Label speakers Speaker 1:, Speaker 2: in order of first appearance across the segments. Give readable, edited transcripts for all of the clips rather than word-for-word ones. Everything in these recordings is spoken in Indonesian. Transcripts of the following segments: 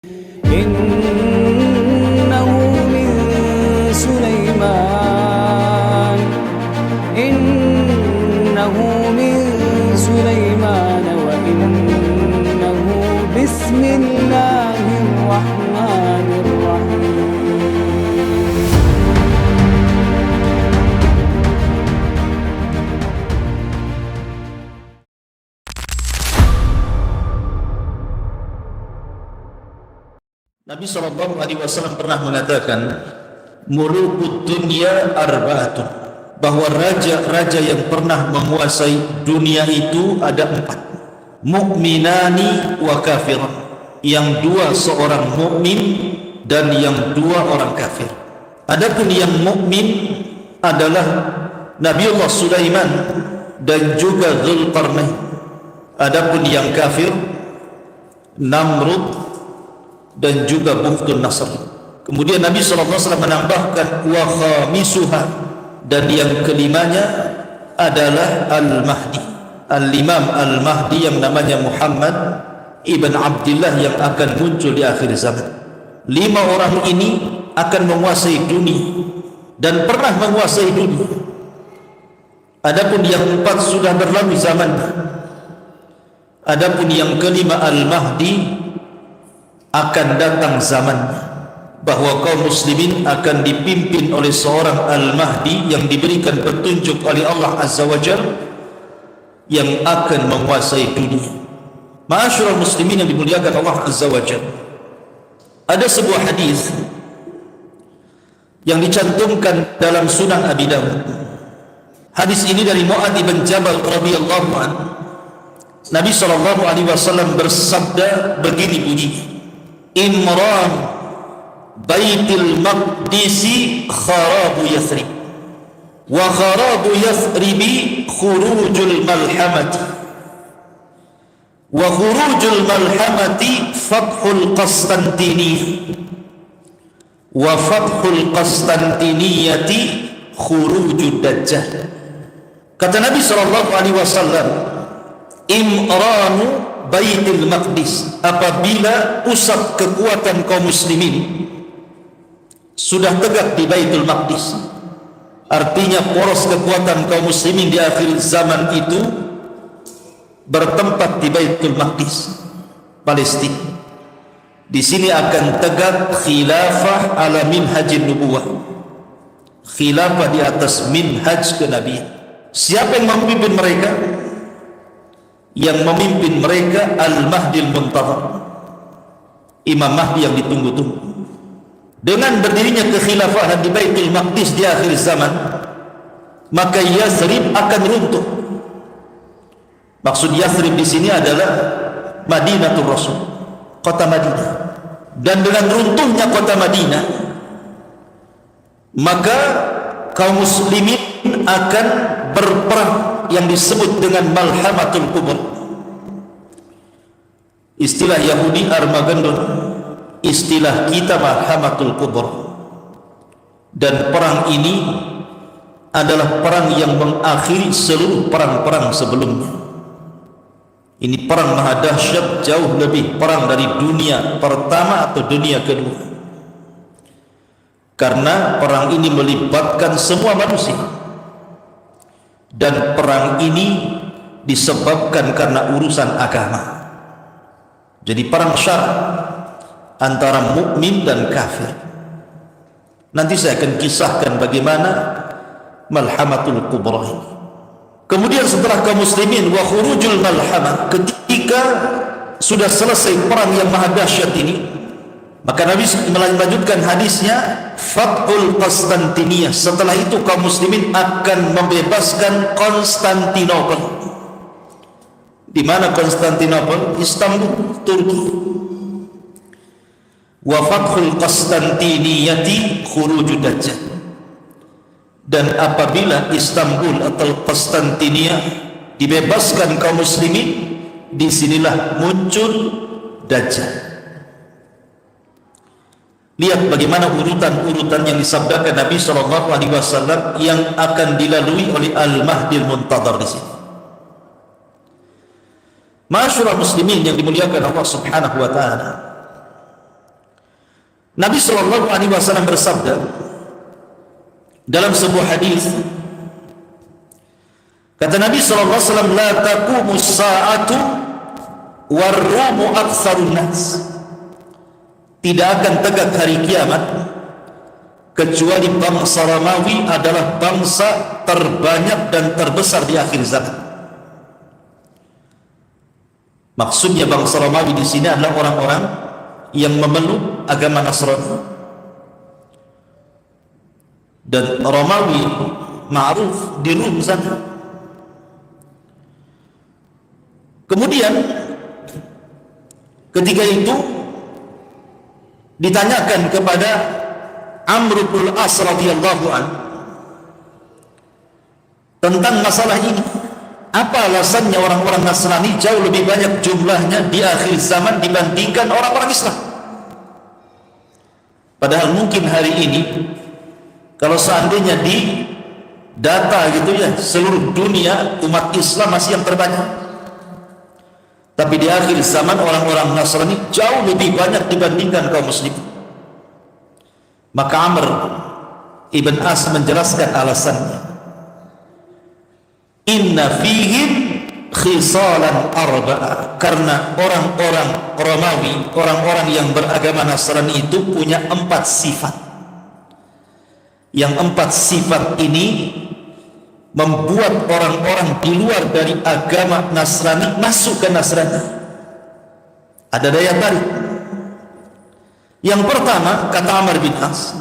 Speaker 1: إنه من سليمان إنه من سليمان وإنه بسم الله الرحمن الرحيم.
Speaker 2: Nabi SAW pernah mengatakan, mulukud dunya arba'atun, bahwa raja-raja yang pernah menguasai dunia itu ada 4. Mu'minani wa kafiran, yang 2 seorang mukmin dan yang 2 orang kafir. Adapun yang mukmin adalah Nabiullah Sulaiman dan juga Dzulqarnain. Adapun yang kafir Namrud dan juga Bukhtun Nasr. Kemudian Nabi SAW menambahkan wa khamisuha, dan yang kelimanya adalah Al-Mahdi, Al-Imam Al-Mahdi yang namanya Muhammad Ibn Abdullah, yang akan muncul di akhir zaman. 5 orang ini akan menguasai dunia dan pernah menguasai dunia. Adapun yang 4 sudah berlalu zamannya. Adapun yang kelima Al-Mahdi, akan datang zamannya bahwa kaum muslimin akan dipimpin oleh seorang Al-Mahdi yang diberikan petunjuk oleh Allah Azza wa Jalla, yang akan menguasai dunia. Ma'asyiral muslimin yang dimuliakan Allah Azza wa Jalla, ada sebuah hadis yang dicantumkan dalam Sunan Abi Dawud. Hadis ini dari Mu'adz bin Jabal radhiyallahu anhu. Nabi SAW bersabda begini bunyinya, Imran Baitul Maqdisi kharabu Yathrib, wa kharabu Yathribi khurujul malhamati, wa khurujul malhamati fathul Qastantiniyah, wa fathul Qastantiniyati khurujud Dajjal. Kata Nabi SAW, Imranu Baitul Maqdis, apabila pusat kekuatan kaum muslimin sudah tegak di Baitul Maqdis, artinya poros kekuatan kaum muslimin di akhir zaman itu bertempat di Baitul Maqdis, Palestina. Di sini akan tegak khilafah ala minhajin nubuwah, khilafah di atas minhaj kenabian. Siapa yang memimpin mereka? Yang memimpin mereka Al-Mahdi Al-Muntadhar, Imam Mahdi yang ditunggu-tunggu. Dengan berdirinya kekhilafahan di Baitul Maqdis di akhir zaman, maka Yathrib akan runtuh. Maksud Yathrib di sini adalah Madinatul Rasul, kota Madinah. Dan dengan runtuhnya kota Madinah, maka kaum muslimin akan berperang yang disebut dengan Malhamatul Kubra. Istilah Yahudi Armageddon, istilah kita Malhamatul Kubra. Dan perang ini adalah perang yang mengakhiri seluruh perang-perang sebelumnya. Ini perang maha dahsyat, jauh lebih perang dari dunia pertama atau dunia kedua, karena perang ini melibatkan semua manusia. Dan perang ini disebabkan karena urusan agama. Jadi perang syar'i antara mukmin dan kafir. Nanti saya akan kisahkan bagaimana Malhamatul Kubra ini. Kemudian setelah kaum muslimin wa khurujul malhamah, ketika sudah selesai perang yang maha dahsyat ini, maka Nabi melanjutkan hadisnya, Fathul Qastantiniyah. Setelah itu kaum muslimin akan membebaskan Konstantinopel. Di mana Konstantinopel? Istanbul, Turki. Wa fathul Qastantiniyati khurujud Dajjal. Dan apabila Istanbul atau Konstantiniyah dibebaskan kaum muslimin, disinilah muncul Dajjal. Lihat bagaimana urutan-urutan yang disabdakan Nabi SAW yang akan dilalui oleh Al-Mahdi Al-Muntadhar di sini. Ma'asyiral muslimin yang dimuliakan Allah Subhanahu wa taala, Nabi SAW bersabda dalam sebuah hadis, kata Nabi SAW, la taqumus sa'atu warrumu aktsarun nas, tidak akan tegak hari kiamat kecuali bangsa Romawi adalah bangsa terbanyak dan terbesar di akhir zaman. Maksudnya bangsa Romawi di sini adalah orang-orang yang memeluk agama Nasrani. Dan Romawi ma'ruf di Rum sana. Kemudian ketika itu ditanyakan kepada Amr bin As radhiyallahu anhu tentang masalah ini, apa alasannya orang-orang Nasrani jauh lebih banyak jumlahnya di akhir zaman dibandingkan orang-orang Islam? Padahal mungkin hari ini kalau seandainya di data gitu ya, seluruh dunia umat Islam masih yang terbanyak, tapi di akhir zaman orang-orang Nasrani jauh lebih banyak dibandingkan kaum muslim. Maka Amr ibn As menjelaskan alasannya, inna fihim khisalan arba'ah, karena orang-orang Romawi, orang-orang yang beragama Nasrani itu punya 4 sifat. Yang 4 sifat ini membuat orang-orang di luar dari agama Nasrani masuk ke Nasrani. Ada daya tarik. Yang pertama, kata Amr bin As,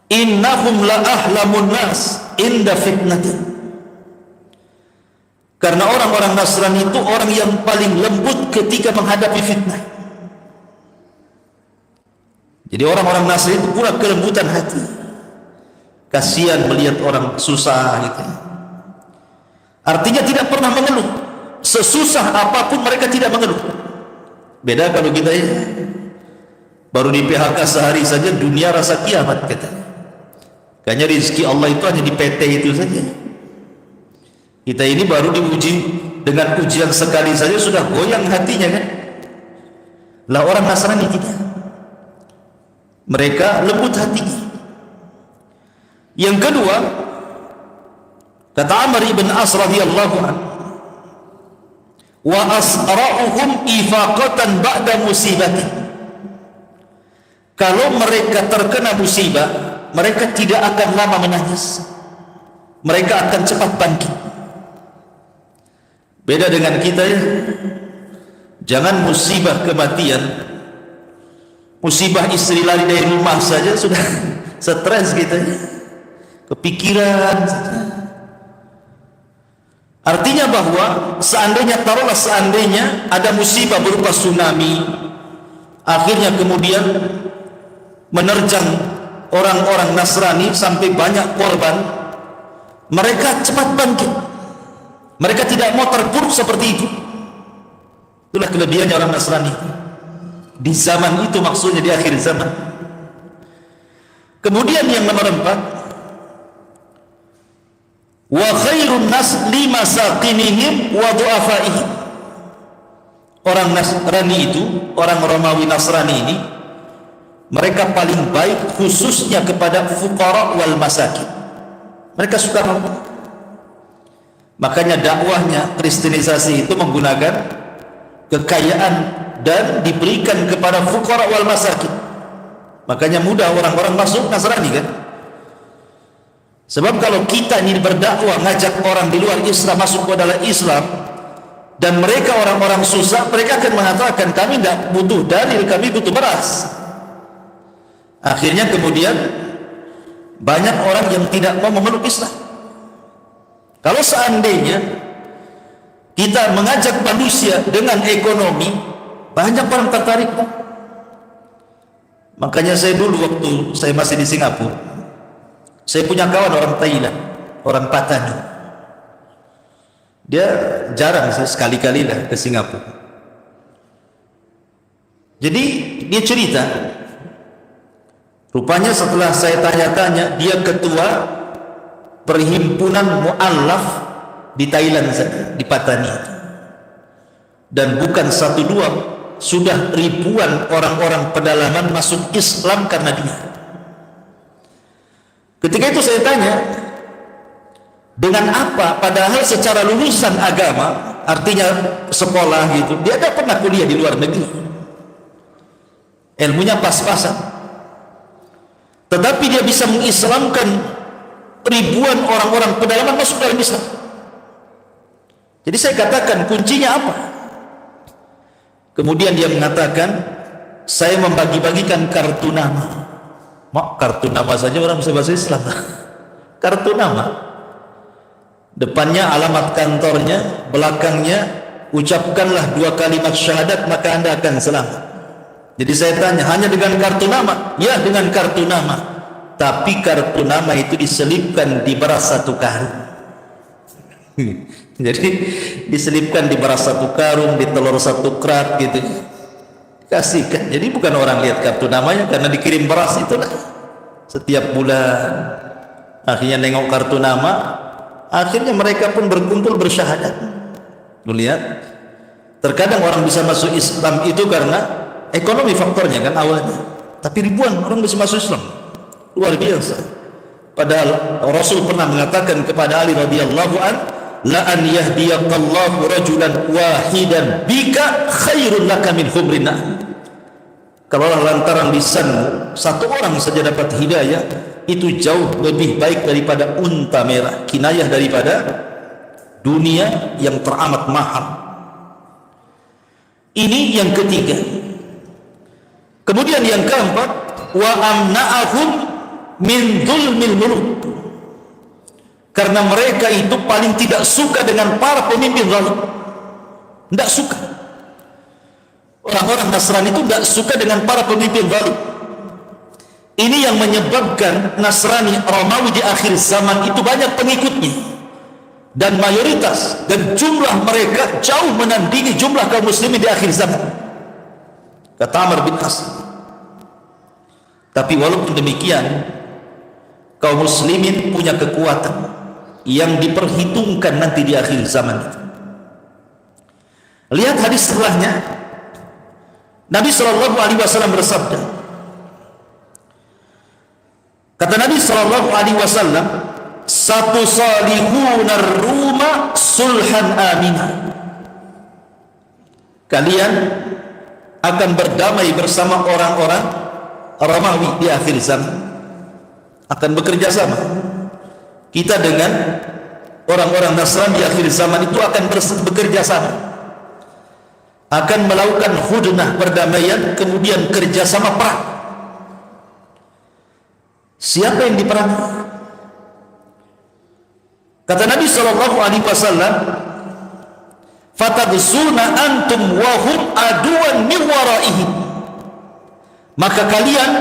Speaker 2: innahum la ahlamun nas inda fitnatin, karena orang-orang Nasrani itu orang yang paling lembut ketika menghadapi fitnah. Jadi orang-orang Nasrani itu punya kelembutan hati, kasihan melihat orang susah gitu. Artinya tidak pernah mengeluh, sesusah apapun mereka tidak mengeluh. Beda kalau kita ya, baru di PHK sehari saja dunia rasa kiamat katanya. Kayaknya rezeki Allah itu hanya di PT itu saja. Kita ini baru diuji dengan ujian sekali saja sudah goyang hatinya kan. Lah orang Nasrani tidak, mereka lembut hatinya. Yang kedua, kata Amr ibn As radhiyallahu anhu, wa asra'uhum ifaqatan ba'da musibatin, kalau mereka terkena musibah, mereka tidak akan lama menangis, mereka akan cepat bangkit. Beda dengan kita ya, jangan musibah kematian, musibah istri lari dari rumah saja sudah stres kita ya, kepikiran. Artinya bahwa seandainya, taruhlah seandainya ada musibah berupa tsunami, akhirnya kemudian menerjang orang-orang Nasrani sampai banyak korban, mereka cepat bangkit, mereka tidak mau terpuruk seperti itu. Itulah kelebihannya orang Nasrani di zaman itu, maksudnya di akhir zaman. Kemudian yang nomor 4, wa khairun nas limasaqinihim wa du'afaihim, orang Nasrani itu, orang Romawi Nasrani ini, mereka paling baik khususnya kepada fuqara wal masakin. Mereka suka menolong. Makanya dakwahnya kristenisasi itu menggunakan kekayaan dan diberikan kepada fuqara wal masakin. Makanya mudah orang-orang masuk Nasrani kan. Sebab kalau kita ini berdakwah ngajak orang di luar Islam masuk ke dalam Islam, dan mereka orang-orang susah, mereka akan mengatakan kami tidak butuh dalil, kami butuh beras. Akhirnya kemudian banyak orang yang tidak mau memeluk Islam. Kalau seandainya kita mengajak manusia dengan ekonomi, banyak orang tertarik. Makanya saya dulu waktu saya masih di Singapura, saya punya kawan orang Thailand, orang Patani. Dia jarang, sekali-kali lah ke Singapura. Jadi dia cerita, rupanya setelah saya tanya-tanya, dia ketua perhimpunan mu'allaf di Thailand, di Patani. Dan bukan 1 2, sudah ribuan orang-orang pedalaman masuk Islam karena dia. Ketika itu saya tanya, dengan apa? Padahal secara lulusan agama, artinya sekolah gitu, dia tidak pernah kuliah di luar negeri, ilmunya pas-pasan, tetapi dia bisa mengislamkan ribuan orang-orang pedalaman masuk dalam Islam. Jadi saya katakan, kuncinya apa? Kemudian dia mengatakan, saya membagi-bagikan kartu nama. Mak, kartu nama saja orang bisa bahasa Islam. Kartu nama, depannya alamat kantornya, belakangnya ucapkanlah 2 kalimat syahadat maka Anda akan selamat. Jadi saya tanya, hanya dengan kartu nama? Ya, dengan kartu nama. Tapi kartu nama itu diselipkan di beras 1 karung. Jadi diselipkan di beras 1 karung, di telur 1 kerat gitu, kasihkan. Jadi bukan orang lihat kartu namanya, karena dikirim beras itulah setiap bulan. Akhirnya nengok kartu nama, akhirnya mereka pun berkumpul bersyahadat. Lu lihat, terkadang orang bisa masuk Islam itu karena ekonomi faktornya kan awalnya, tapi ribuan orang bisa masuk Islam, luar biasa. Padahal Rasul pernah mengatakan kepada Ali radhiyallahu an, la an yahdiyakallahu rajulan wahidan bika khairun laka min humrin na'am. Kalau lantaran lisanmu 1 orang saja dapat hidayah, itu jauh lebih baik daripada unta merah, kinayah daripada dunia yang teramat mahal. Ini yang ketiga. Kemudian yang keempat, wa amna'ahum min dzulmil muluk. Karena mereka itu paling tidak suka dengan para pemimpin zalim. Tidak suka. Orang-orang Nasrani itu tidak suka dengan para pemimpin zalim. Ini yang menyebabkan Nasrani Romawi di akhir zaman itu banyak pengikutnya, dan mayoritas dan jumlah mereka jauh menandingi jumlah kaum muslimin di akhir zaman, kata Amr bin As. Tapi walaupun demikian, kaum muslimin punya kekuatan yang diperhitungkan nanti di akhir zaman itu. Lihat hadis setelahnya, Nabi SAW bersabda, kata Nabi SAW, satu salihunar ruma sulhan aminah. Kalian akan berdamai bersama orang-orang Romawi di akhir zaman, akan bekerja sama. Kita dengan orang-orang Nasrani di akhir zaman itu akan bekerja sama, akan melakukan hudnah perdamaian, kemudian kerjasama perang. Siapa yang diperangi? Kata Nabi SAW, fatadusuna antum wahum aduan min waraihim. Maka kalian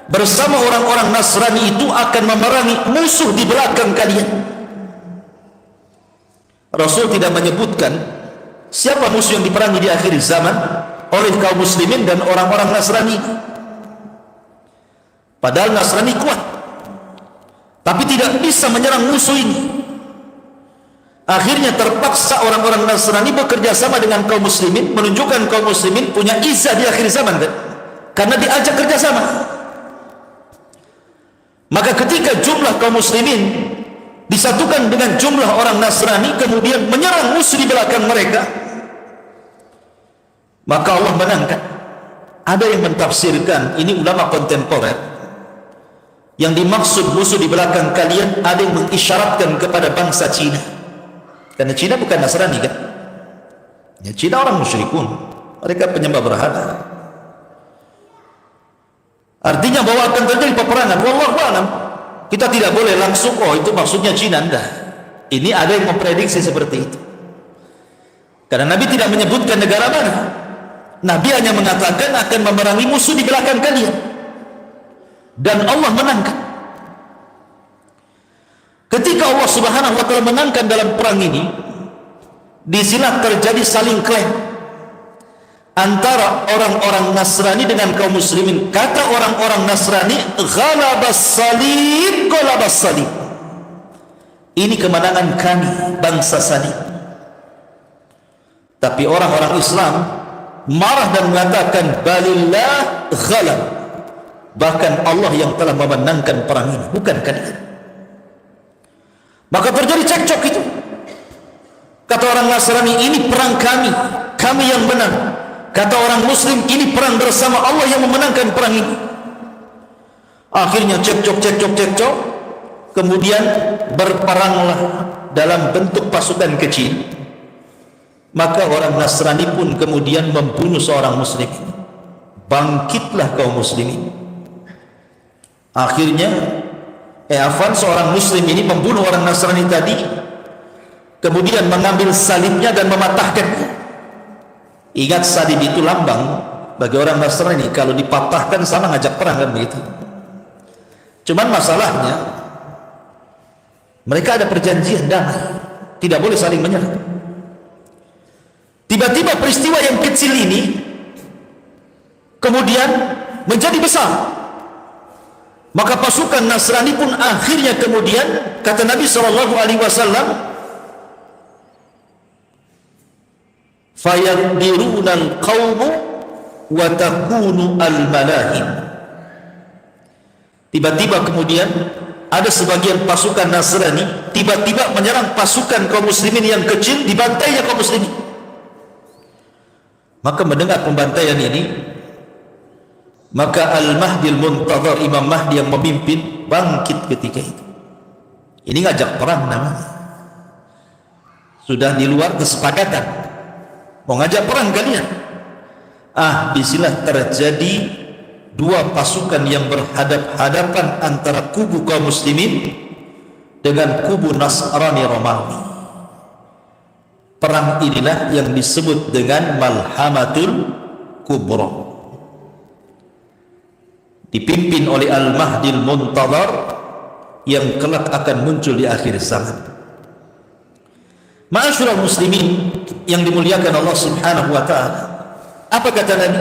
Speaker 2: bersama orang-orang Nasrani itu akan memerangi musuh di belakang kalian. Rasul tidak menyebutkan siapa musuh yang diperangi di akhir zaman oleh kaum muslimin dan orang-orang Nasrani. Padahal Nasrani kuat, tapi tidak bisa menyerang musuh ini. Akhirnya terpaksa orang-orang Nasrani bekerja sama dengan kaum muslimin, menunjukkan kaum muslimin punya izah di akhir zaman kan? Karena diajak kerjasama. Maka ketika jumlah kaum muslimin disatukan dengan jumlah orang Nasrani, kemudian menyerang musuh di belakang mereka, maka Allah menangkan. Ada yang mentafsirkan, ini ulama kontemporer, yang dimaksud musuh di belakang kalian, ada yang mengisyaratkan kepada bangsa Cina, karena Cina bukan Nasrani kan, ya, Cina orang musyrikun, mereka penyembah berhala. Artinya bahwa akan terjadi peperangan. Wallahu a'lam. Kita tidak boleh langsung, oh itu maksudnya Cina. Enggak. Ini ada yang memprediksi seperti itu, karena Nabi tidak menyebutkan negara mana. Nabi hanya mengatakan akan memerangi musuh di belakang kalian, dan Allah menangkan. Ketika Allah Subhanahu wa ta'ala menangkan dalam perang ini, di sini terjadi saling klaim antara orang-orang Nasrani dengan kaum muslimin. Kata orang-orang Nasrani, ghalabas salib, ghalabas salib. Ini kemenangan kami, bangsa salib. Tapi orang-orang Islam marah dan mengatakan balillah ghalab, bahkan Allah yang telah memenangkan perang ini, bukan kalian. Maka terjadi cekcok itu. Kata orang Nasrani, ini perang kami, kami yang menang. Kata orang Muslim, ini perang bersama, Allah yang memenangkan perang ini. Akhirnya cekcok, kemudian berperanglah dalam bentuk pasukan kecil. Maka orang Nasrani pun kemudian membunuh seorang Muslim. Bangkitlah kaum muslimin. Akhirnya seorang Muslim ini membunuh orang Nasrani tadi, kemudian mengambil salibnya dan mematahkannya. Ingat, salib itu lambang bagi orang Nasrani, kalau dipatahkan sama ngajak perang, kan begitu. Cuman masalahnya mereka ada perjanjian damai, tidak boleh saling menyerang. Tiba-tiba peristiwa yang kecil ini kemudian menjadi besar. Maka pasukan Nasrani pun akhirnya kemudian, kata Nabi SAW, fayaqdirunal qawmu wa takunu al-malahim. Tiba-tiba kemudian ada sebagian pasukan Nasrani tiba-tiba menyerang pasukan kaum muslimin yang kecil, dibantainya kaum muslimin. Maka mendengar pembantaian ini, maka Al-Mahdi Al-Muntadhar, Imam Mahdi yang memimpin, bangkit ketika itu. Ini ngajak perang namanya. Sudah di luar kesepakatan, mau ngajak perang kalian. Disinilah terjadi dua pasukan yang berhadap-hadapan antara kubu kaum muslimin dengan kubu Nasrani Romawi. Perang inilah yang disebut dengan Malhamatul Kubra, dipimpin oleh Al-Mahdi Al-Muntadhar yang kelak akan muncul di akhir zaman. Ma'asyiral muslimin yang dimuliakan Allah Subhanahu wa ta'ala, apa kata Nabi?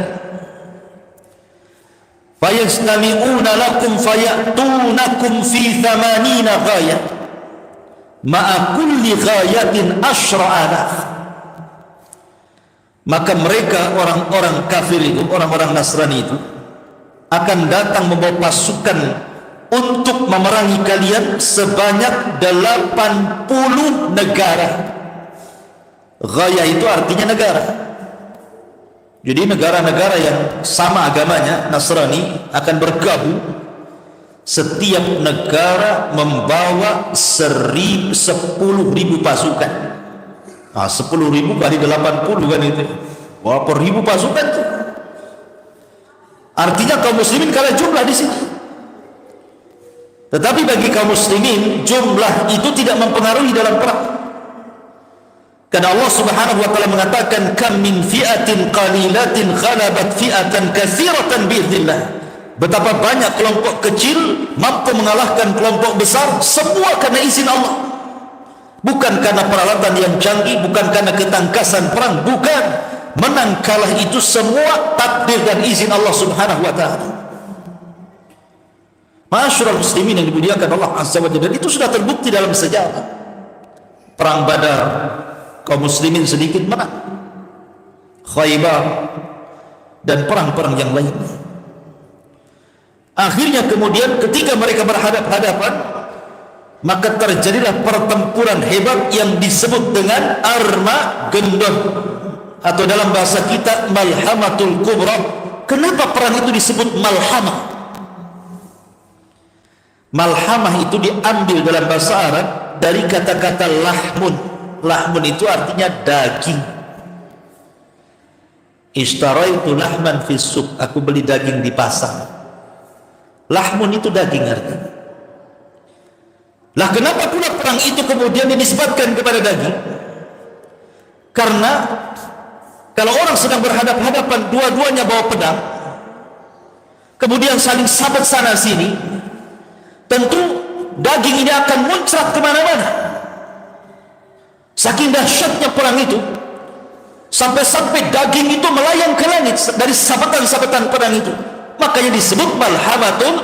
Speaker 2: Fayastami'una lakum fayatunakum fi 80 ghayah ma'a kulli ghayatin asyra'alaf. Maka mereka orang-orang kafir itu, orang-orang Nasrani itu akan datang membawa pasukan untuk memerangi kalian sebanyak 80 negara. Ghayah itu artinya negara. Jadi negara-negara yang sama agamanya, Nasrani, akan bergabung. Setiap negara membawa 10.000 pasukan. 10.000 kali 80 kan itu, berapa ribu pasukan itu? Artinya kaum muslimin kalah jumlah di sini. Tetapi bagi kaum muslimin jumlah itu tidak mempengaruhi dalam perang. Karena Allah Subhanahu wa taala mengatakan, kam min fi'atin qalilatin ghalabat fi'atan katsiratan biidznillah. Betapa banyak kelompok kecil mampu mengalahkan kelompok besar, semua karena izin Allah. Bukan karena peralatan yang canggih, bukan karena ketangkasan perang, bukan. Menang kalah itu semua takdir dan izin Allah Subhanahu wa taala. Ma'asyiral muslimin yang dimuliakan Allah Azza wa Jalla, itu sudah terbukti dalam sejarah. Perang Badar, kaum muslimin sedikit menang. Khaybar dan perang-perang yang lainnya. Akhirnya kemudian ketika mereka berhadap-hadapan, maka terjadilah pertempuran hebat yang disebut dengan Armageddon, atau dalam bahasa kita Malhamatul Kubra. Kenapa perang itu disebut malhamah? Malhamah itu diambil dalam bahasa Arab dari kata-kata lahmun. Lahmun itu artinya daging. Ishtaraitu lahman fis suq, aku beli daging di pasar. Lahmun itu daging artinya. Lah kenapa pula perang itu kemudian dinisbatkan kepada daging? Karena kalau orang sedang berhadap-hadapan, dua-duanya bawa pedang, kemudian saling sabet sana sini, tentu daging ini akan muncrat kemana-mana. Saking dahsyatnya perang itu, sampai-sampai daging itu melayang ke langit dari sabetan-sabetan perang itu. Makanya disebut Malhamatul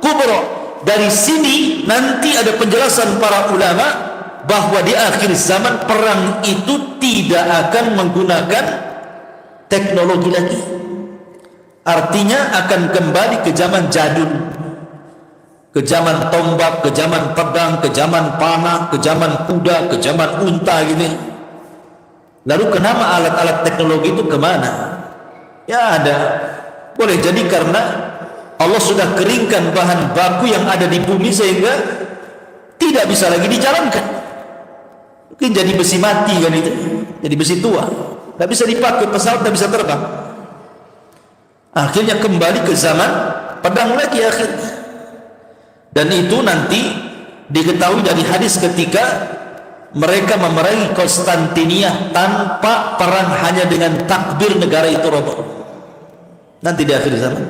Speaker 2: Kubra. Dari sini nanti ada penjelasan para ulama bahwa di akhir zaman perang itu tidak akan menggunakan teknologi lagi. Artinya akan kembali ke zaman jadul, ke zaman tombak, ke zaman pedang, ke zaman panah, ke zaman kuda, ke zaman unta gitu. Lalu kenapa alat-alat teknologi itu kemana? Ya ada, boleh jadi karena Allah sudah keringkan bahan baku yang ada di bumi sehingga tidak bisa lagi dijalankan. Mungkin jadi besi mati kan itu, jadi besi tua, tidak bisa dipakai, pesawat tidak bisa terbang. Akhirnya kembali ke zaman pedang lagi akhirnya. Dan itu nanti diketahui dari hadis ketika mereka memerangi Konstantinia tanpa perang, hanya dengan takbir negara itu roboh. Nanti di akhir zaman.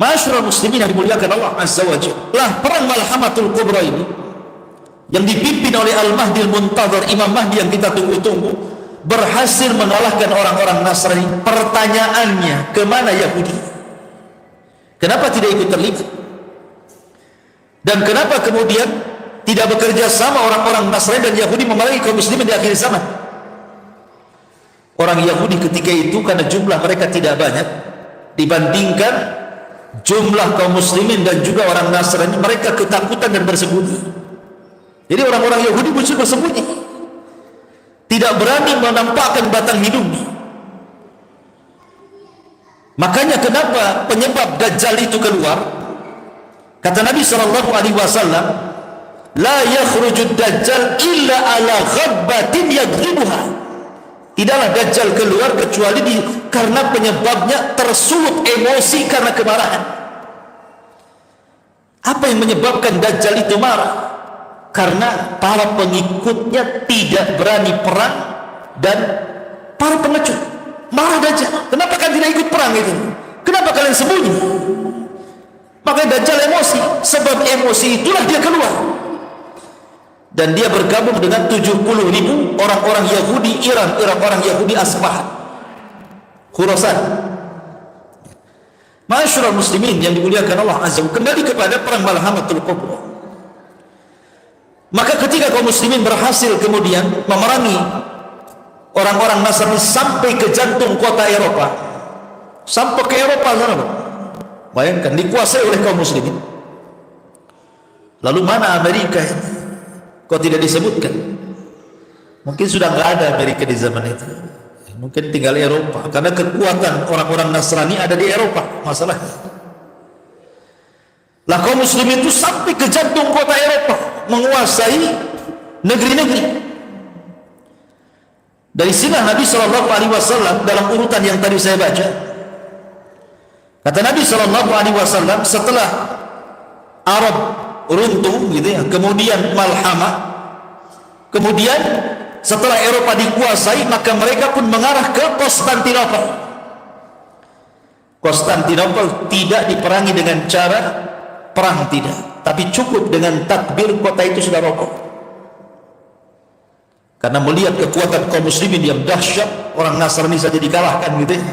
Speaker 2: Ma'asyiral muslimin yang dimuliakan Allah Azza wa Jalla, perang Malhamatul Kubra ini yang dipimpin oleh Al-Mahdi Al-Muntadhar, Imam Mahdi yang kita tunggu-tunggu, berhasil mengalahkan orang-orang Nasrani. Pertanyaannya, kemana Yahudi? Kenapa tidak ikut terlibat? Dan kenapa kemudian tidak bekerja sama orang-orang Nasrani dan Yahudi memerangi kaum muslimin di akhir zaman? Orang Yahudi ketika itu karena jumlah mereka tidak banyak dibandingkan jumlah kaum muslimin dan juga orang Nasrani, mereka ketakutan dan bersembunyi. Jadi orang-orang Yahudi muncul bersembunyi, tidak berani menampakkan batang hidungnya. Makanya kenapa penyebab Dajjal itu keluar? Kata Nabi SAW, la yakhrujud Dajjal illa ala ghabbatin yadribuha. Tidaklah Dajjal keluar kecuali karena penyebabnya tersulut emosi karena kemarahan. Apa yang menyebabkan Dajjal itu marah? Karena para pengikutnya tidak berani perang dan para pengecut. Marah Dajjal, kenapa kalian tidak ikut perang itu? Kenapa kalian sembunyi? Makanya Dajjal emosi, sebab emosi itulah dia keluar. Dan dia bergabung dengan 70.000 orang-orang Yahudi Iran, orang Yahudi Asbahan, Khurasan. Ma'asyiral muslimin yang dimuliakan Allah Azza wa Jalla, kembali kepada perang Malhamatul Kubra. Maka ketika kaum muslimin berhasil kemudian memerangi orang-orang Nasrani sampai ke jantung kota Eropa, sampai ke Eropa sana, bayangkan, dikuasai oleh kaum muslimin. Lalu mana Amerika? Kok tidak disebutkan? Mungkin sudah nggak ada Amerika di zaman itu, mungkin tinggal Eropa, karena kekuatan orang-orang Nasrani ada di Eropa masalahnya. Lah kaum muslimin itu sampai ke jantung kota Eropa, menguasai negeri-negeri. Dari sini Nabi SAW dalam urutan yang tadi saya baca, kata Nabi SAW, setelah Arab runtuh gitu ya, kemudian Malhamah, kemudian setelah Eropa dikuasai, maka mereka pun mengarah ke Konstantinopel. Konstantinopel tidak diperangi dengan cara perang, tidak, tapi cukup dengan takbir kota itu sudah roboh. Karena melihat kekuatan kaum muslimin yang dahsyat, orang Nasrani saja dikalahkan gitu ya,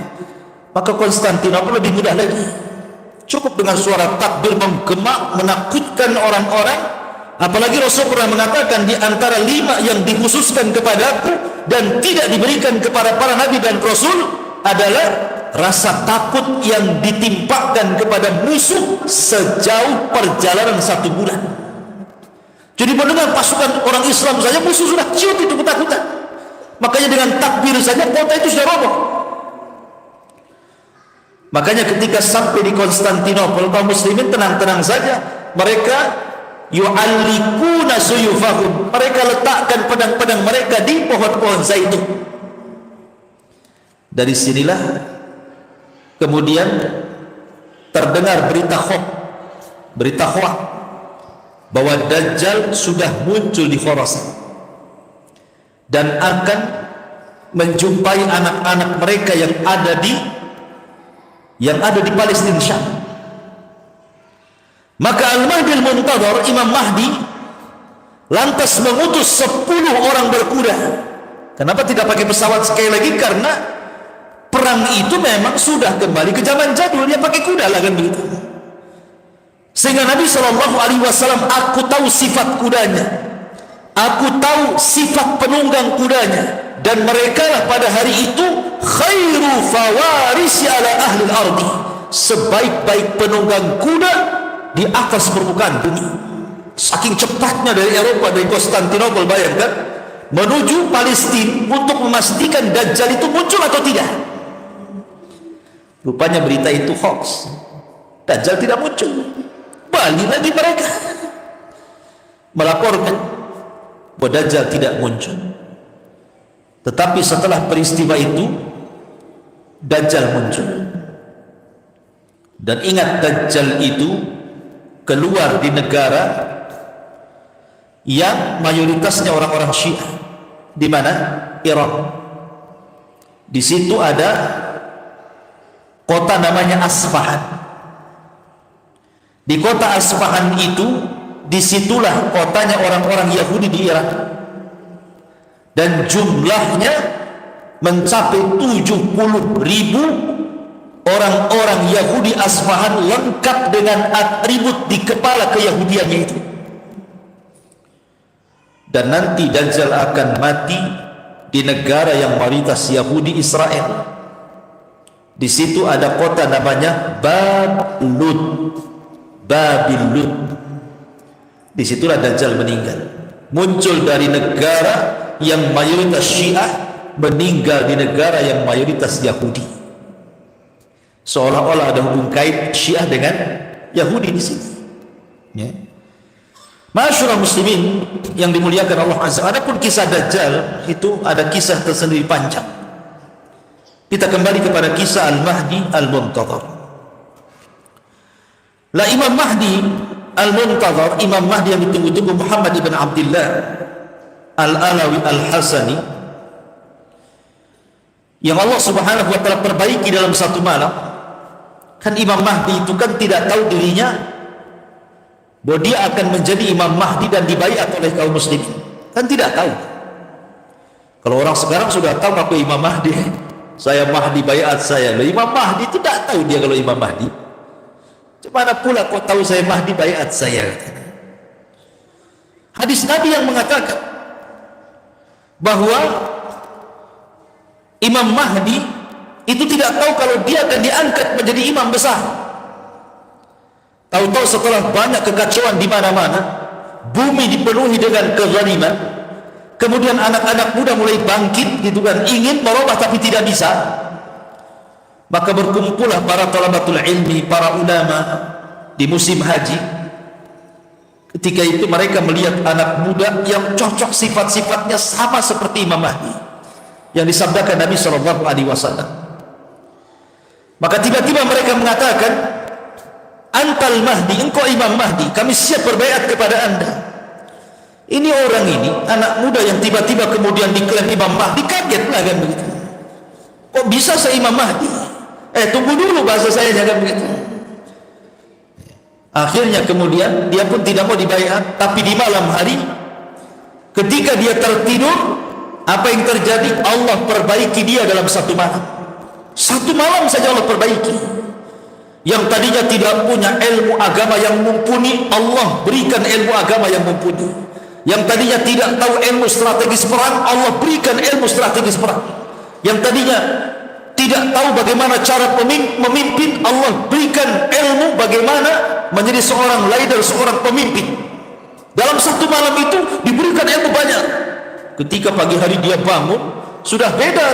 Speaker 2: maka Konstantinopel lebih mudah lagi. Cukup dengan suara takbir menggema, menakutkan orang-orang. Apalagi Rasul pernah mengatakan, di antara 5 yang dikhususkan kepadaku dan tidak diberikan kepada para nabi dan rasul adalah rasa takut yang ditimpakan kepada musuh sejauh perjalanan 1 bulan. Jadi mendengar pasukan orang Islam saja, musuh sudah ciut itu ketakutan. Makanya dengan takbir saja kota itu sudah roboh. Makanya ketika sampai di Konstantinopel, kaum muslimin tenang-tenang saja. Mereka yu'allikuna suyufahum, mereka letakkan pedang-pedang mereka di pohon-pohon zaitun. Dari sinilah kemudian terdengar berita hoak bahwa Dajjal sudah muncul di Khurasan dan akan menjumpai anak-anak mereka yang ada di Palestina, Syam. Maka Al-Mahdi Al-Muntadhar, Imam Mahdi, lantas mengutus 10 orang berkuda. Kenapa tidak pakai pesawat sekali lagi? Karena perang itu memang sudah kembali ke zaman jadul, dia pakai kuda lah kan begitu. Sehingga Nabi SAW, aku tahu sifat kudanya, aku tahu sifat penunggang kudanya. dan mereka lah pada hari itu khairu fawarisi ala ahli al-ardi, sebaik-baik penunggang kuda di atas permukaan bumi. Saking cepatnya dari Eropa, dari Konstantinopel, bayangkan, menuju Palestina untuk memastikan Dajjal itu muncul atau tidak. Rupanya berita itu hoax, Dajjal tidak muncul. Balik lagi mereka melaporkan bahwa Dajjal tidak muncul. Tetapi setelah peristiwa itu Dajjal muncul. Dan ingat, Dajjal itu keluar di negara yang mayoritasnya orang-orang Syiah. Di mana? Iran. Di situ ada kota namanya Asfahan. Di kota Asfahan itu, disitulah kotanya orang-orang Yahudi di Iran, dan jumlahnya mencapai 70.000 orang-orang Yahudi Asfahan, lengkap dengan atribut di kepala keyahudiannya itu. Dan nanti Dajjal akan mati di negara yang mayoritas Yahudi, Israel. Di situ ada kota namanya Babil Lud. Disitulah Dajjal meninggal. Muncul dari negara yang mayoritas Syiah, meninggal di negara yang mayoritas Yahudi. Seolah-olah ada hubung kait Syiah dengan Yahudi di sini. Ya. Masyaallah muslimin yang dimuliakan Allah Azza. Adapun kisah Dajjal itu ada kisah tersendiri panjang. Kita kembali kepada kisah Al-Mahdi Al-Muntadhar. Lah Imam Mahdi Al-Muntadhar, Imam Mahdi yang ditunggu-tunggu, Muhammad ibn Abdullah Al-Alawi Al-Hasani, yang Allah Subhanahu wa taala perbaiki dalam satu malam. Kan Imam Mahdi itu kan tidak tahu dirinya bahwa dia akan menjadi Imam Mahdi dan dibaiat oleh kaum muslimin. Kan tidak tahu. Kalau orang sekarang sudah tahu aku Imam Mahdi, saya Mahdi baiat saya. Loh, Imam Mahdi itu tidak tahu dia kalau Imam Mahdi. Mana pula kau tahu saya Mahdi baiat saya? Hadis Nabi yang mengatakan bahwa Imam Mahdi itu tidak tahu kalau dia akan diangkat menjadi imam besar. Tahu-tahu setelah banyak kekacauan di mana-mana, bumi dipenuhi dengan kezaliman, kemudian anak-anak muda mulai bangkit gitu kan, ingin merubah tapi tidak bisa. Maka berkumpullah para talabatul ilmi, para ulama di musim haji. Ketika itu mereka melihat anak muda yang cocok sifat-sifatnya sama seperti Imam Mahdi yang disabdakan Nabi SAW. Maka tiba-tiba mereka mengatakan, "Antal Mahdi, engkau Imam Mahdi, kami siap berbaiat kepada anda." Ini orang ini, anak muda yang tiba-tiba kemudian diklaim Imam Mahdi, kagetlah kan begitu. Kok bisa saya Imam Mahdi? Tunggu dulu, bahasa saya jangan begitu. Akhirnya kemudian dia pun tidak mau dibaiat. Tapi di malam hari ketika dia tertidur, apa yang terjadi? Allah perbaiki dia dalam satu malam. Satu malam saja Allah perbaiki. Yang tadinya tidak punya ilmu agama yang mumpuni, Allah berikan ilmu agama yang mumpuni. Yang tadinya tidak tahu ilmu strategis perang, Allah berikan ilmu strategis perang. Yang tadinya tidak tahu bagaimana cara memimpin, Allah berikan ilmu bagaimana menjadi seorang leader, seorang pemimpin. Dalam satu malam itu diberikan ilmu banyak. Ketika pagi hari dia bangun, sudah beda.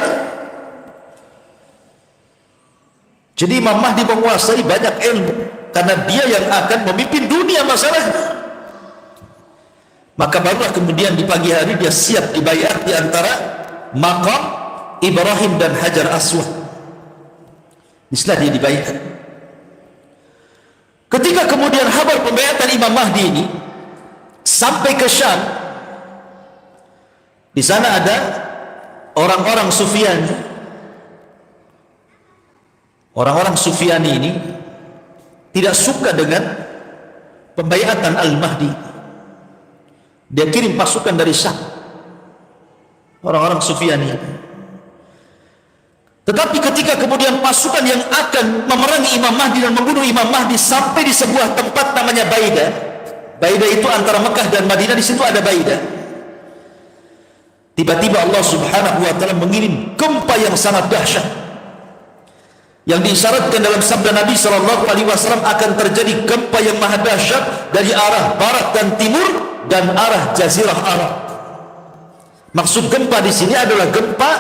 Speaker 2: Jadi Imam Mahdi menguasai banyak ilmu, karena dia yang akan memimpin dunia masalahnya. Maka barulah kemudian di pagi hari dia siap dibaiat di antara maqam Ibrahim dan Hajar Aswad. Setelah dia dibaiat. Ketika kemudian kabar pembaiatan Imam Mahdi ini sampai ke Syam, di sana ada orang-orang Sufyani. Orang-orang Sufyani ini tidak suka dengan pembaiatan Al-Mahdi. Dia kirim pasukan dari Syam, orang-orang Sufyani. Tetapi ketika kemudian pasukan yang akan memerangi Imam Mahdi dan membunuh Imam Mahdi sampai di sebuah tempat namanya Baidah. Baidah itu antara Mekah dan Madinah, di situ ada Baidah. tiba-tiba Allah Subhanahu wa taala mengirim gempa yang sangat dahsyat, yang diisyaratkan dalam sabda Nabi sallallahu alaihi wasallam akan terjadi gempa yang maha dahsyat dari arah barat dan timur dan arah jazirah Arab. Maksud gempa di sini adalah gempa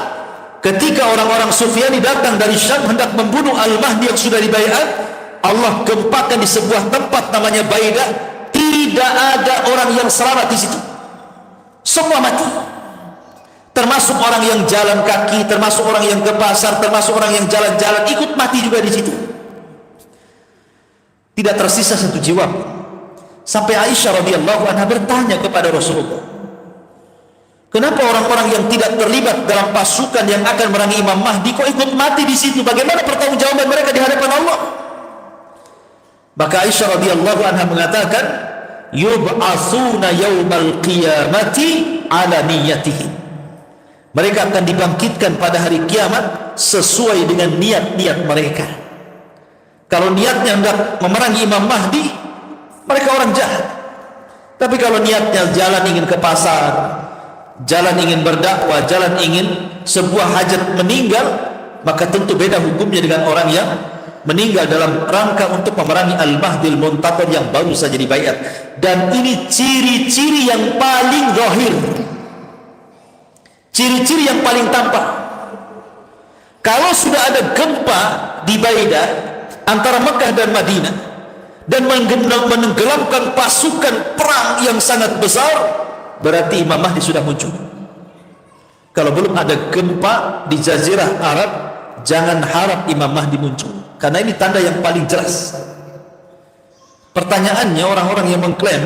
Speaker 2: ketika orang-orang Sufyani datang dari Syam hendak membunuh Al-Mahdi yang sudah dibaiat. Allah gempakan di sebuah tempat namanya Baidah, tidak ada orang yang selamat di situ, semua mati. Termasuk orang yang jalan kaki, termasuk orang yang ke pasar, termasuk orang yang jalan-jalan ikut mati juga di situ. Tidak tersisa satu jiwa. Sampai Aisyah radhiyallahu anha bertanya kepada Rasulullah, kenapa orang-orang yang tidak terlibat dalam pasukan yang akan merangi Imam Mahdi kok ikut mati di situ? Bagaimana pertanggungjawaban mereka di hadapan Allah? Maka Aisyah radhiyallahu anha mengatakan, yub'atsuna yaumal qiyamati ala niyyatihim. Mereka akan dibangkitkan pada hari kiamat sesuai dengan niat-niat mereka. Kalau niatnya hendak memerangi Imam Mahdi, mereka orang jahat. Tapi kalau niatnya jalan ingin ke pasar, jalan ingin berdakwah, jalan ingin sebuah hajat meninggal, maka tentu beda hukumnya dengan orang yang meninggal dalam rangka untuk memerangi Al-Mahdi Al-Muntadhar yang baru saja dibaiat. Dan ini ciri-ciri yang paling zahir, ciri-ciri yang paling tampak. Kalau sudah ada gempa di Baidah antara Mekah dan Madinah dan menenggelamkan pasukan perang yang sangat besar, berarti Imam Mahdi sudah muncul. Kalau belum ada gempa di Jazirah Arab, jangan harap Imam Mahdi muncul, karena ini tanda yang paling jelas. Pertanyaannya, orang-orang yang mengklaim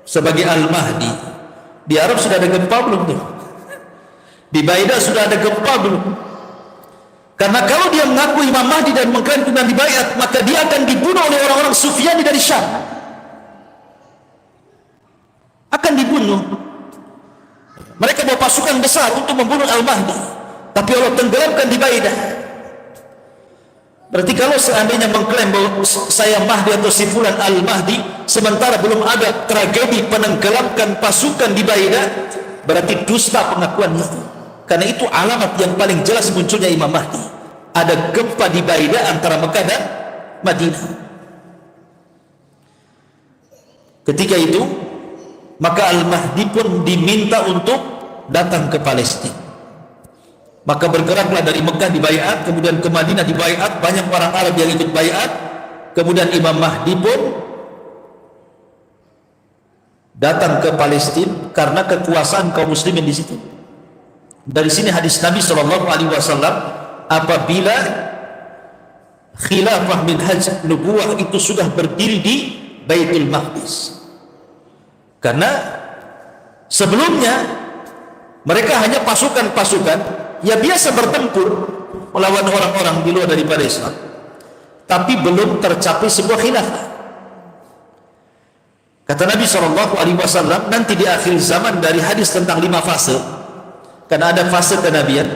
Speaker 2: sebagai Al-Mahdi, di Arab sudah ada gempa belum tuh? Di Baidah sudah ada gempa belum? Karena kalau dia mengaku Imam Mahdi dan mengklaim dengan dibaiat, maka dia akan dibunuh oleh orang-orang Sufyani dari Syam. Akan dibunuh. Mereka bawa pasukan besar untuk membunuh Al-Mahdi, tapi Allah tenggelamkan di Baidah. Berarti kalau seandainya mengklaim bahwa saya Mahdi atau si fulan Al-Mahdi, sementara belum ada tragedi penenggelamkan pasukan di Baidah, berarti dusta pengakuannya. Karena itu alamat yang paling jelas munculnya Imam Mahdi. Ada gempa di Baidah antara Mekah dan Madinah. Ketika itu, maka Al-Mahdi pun diminta untuk datang ke Palestina. Maka bergeraklah dari Mekah dibaiat, kemudian ke Madinah dibaiat, banyak orang Arab yang ikut baiat. Kemudian Imam Mahdi pun datang ke Palestina karena kekuasaan kaum muslimin di situ. Dari sini hadis Nabi sallallahu alaihi wasallam, apabila khilafah minhaj nubuwah itu sudah berdiri di Baitul Maqdis. Karena sebelumnya mereka hanya pasukan-pasukan ya biasa bertempur melawan orang-orang di luar daripada Islam, tapi belum tercapai sebuah khilafah. Kata Nabi SAW, nanti di akhir zaman dari hadis tentang 5 fase, karena ada fase kenabian,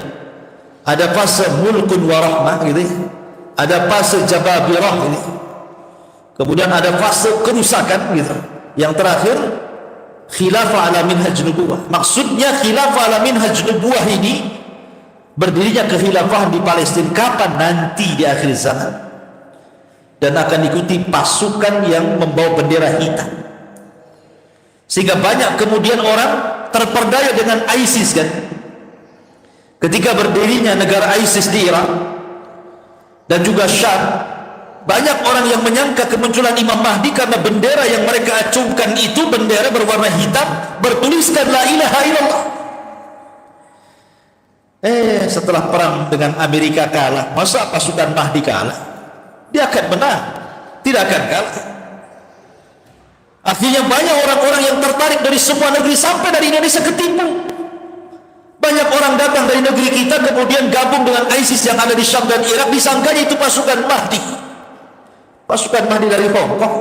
Speaker 2: ada fase mulkun wa rahmah gitu, ada fase jababirah gitu, kemudian ada fase kerusakan gitu, yang terakhir khilafah ala minhaj nubuwah. Maksudnya khilafah ala minhaj nubuwah ini berdirinya kekhilafah di Palestina kapan? Nanti di akhir zaman, dan akan diikuti pasukan yang membawa bendera hitam. Sehingga banyak kemudian orang terperdaya dengan ISIS kan. Ketika berdirinya negara ISIS di Irak dan juga Syam, banyak orang yang menyangka kemunculan Imam Mahdi karena bendera yang mereka acungkan itu bendera berwarna hitam bertuliskan la ilaha illallah. Setelah perang dengan Amerika kalah, masa pasukan Mahdi kalah? Dia akan menang, tidak akan kalah. Artinya banyak orang-orang yang tertarik dari semua negeri sampai dari Indonesia ketipu. Banyak orang datang dari negeri kita kemudian gabung dengan ISIS yang ada di Syam dan Irak, disangkanya itu pasukan Mahdi. Pasukan Mahdi dari Hong Kong.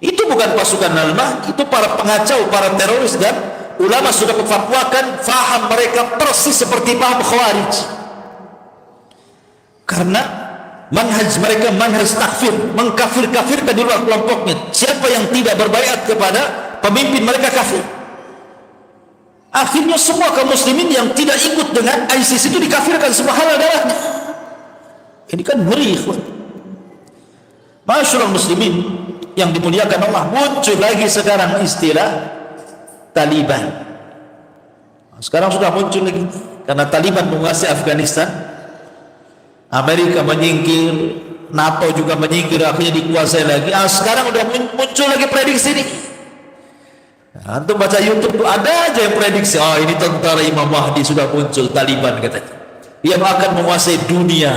Speaker 2: Itu bukan pasukan Al-Mahdi, itu para pengacau, para teroris, dan ulama sudah memfatwakan faham mereka persis seperti paham Khawarij. Karena manhaj mereka manhaj takfir, mengkafir-kafirkan di luar kelompoknya. Siapa yang tidak berbaiat kepada pemimpin mereka kafir. Akhirnya semua kaum muslimin yang tidak ikut dengan ISIS itu dikafirkan, semua halal darahnya. Ini kan ngeri, ikhwan. Masyaallah muslimin yang dimuliakan Allah, muncul lagi sekarang istilah Taliban. Sekarang sudah muncul lagi karena Taliban menguasai Afghanistan. Amerika menyingkir, NATO juga menyingkir, akhirnya dikuasai lagi. Sekarang udah muncul lagi prediksi ini. Antum baca YouTube tuh ada aja yang prediksi, ini tentara Imam Mahdi sudah muncul, Taliban katanya. Dia akan menguasai dunia.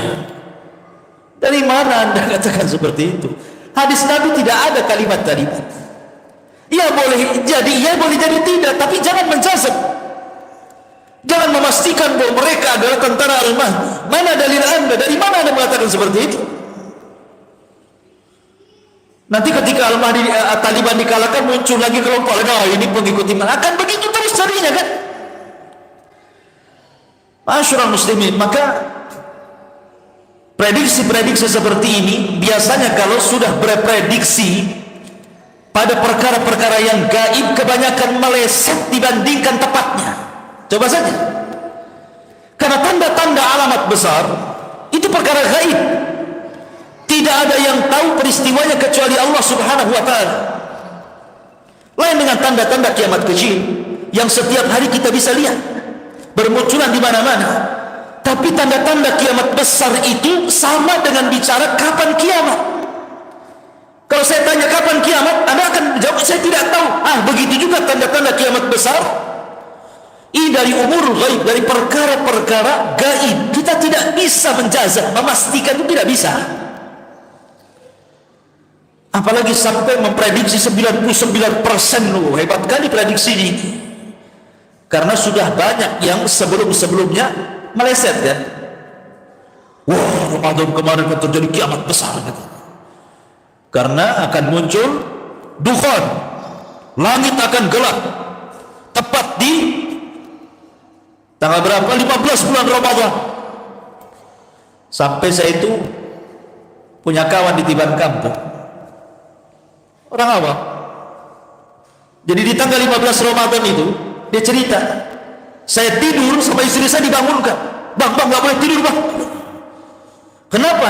Speaker 2: Dari mana Anda katakan seperti itu? Hadis Nabi tidak ada kalimat Taliban. Ia boleh jadi iya, boleh jadi tidak, tapi jangan menjazam. Jangan memastikan bahwa mereka adalah tentara Al-Mahdi. Mana dalil Anda? Dari mana Anda mengatakan seperti itu? Nanti ketika Al-Mahdi Taliban dikalahkan, muncul lagi kelompok lain, ini pengikut iman. Akan begitu terus carinya kan? Masyaallah muslimin, maka prediksi-prediksi seperti ini biasanya kalau sudah berprediksi pada perkara-perkara yang gaib, kebanyakan meleset dibandingkan tepatnya. Coba saja. Karena tanda-tanda alamat besar itu perkara gaib. Tidak ada yang tahu peristiwanya kecuali Allah Subhanahu wa ta'ala. Lain dengan tanda-tanda kiamat kecil yang setiap hari kita bisa lihat bermunculan di mana-mana. Tapi tanda-tanda kiamat besar itu sama dengan bicara kapan kiamat. Kalau saya tanya kapan kiamat, Anda akan jawab saya tidak tahu. Begitu juga tanda-tanda kiamat besar. Ini dari umur gaib, dari perkara-perkara gaib. Kita tidak bisa menjazah, memastikan itu tidak bisa. Apalagi sampai memprediksi 99%. Loh, hebat kali prediksi ini. Karena sudah banyak yang sebelum-sebelumnya meleset ya. Wah, Ramadan kemarin akan terjadi kiamat besar gitu. Karena akan muncul dukhan, langit akan gelap tepat di tanggal berapa? 15 bulan Ramadan. Sampai saya itu punya kawan di Tiban Kampung, orang awam. Jadi di tanggal 15 Ramadan itu dia cerita, saya tidur sampai istri saya dibangunkan. Bang, gak boleh tidur bang. Kenapa?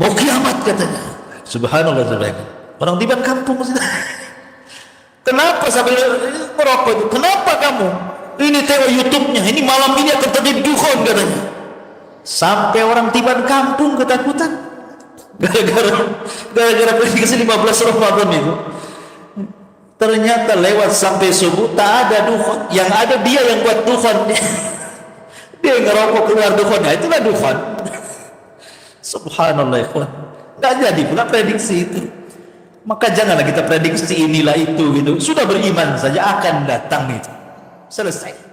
Speaker 2: Mau kiamat katanya. Subhanallah, orang Tiban Kampung. Kenapa sambil merokok itu? Kenapa kamu? Ini tengok YouTube-nya, ini malam ini akan terjadi dukhan katanya. Sampai orang Tiban Kampung ketakutan gara-gara prediksi 15 Ramadan itu. Ternyata lewat sampai subuh tak ada dukhan. Yang ada dia yang buat dukhan. Dia ngerokok keluar dukhan. Itulah dukhan. Subhanallah ikhwan. Gak jadi pula prediksi itu. Maka janganlah kita prediksi inilah itu gitu. Sudah beriman saja akan datang itu. Selesai.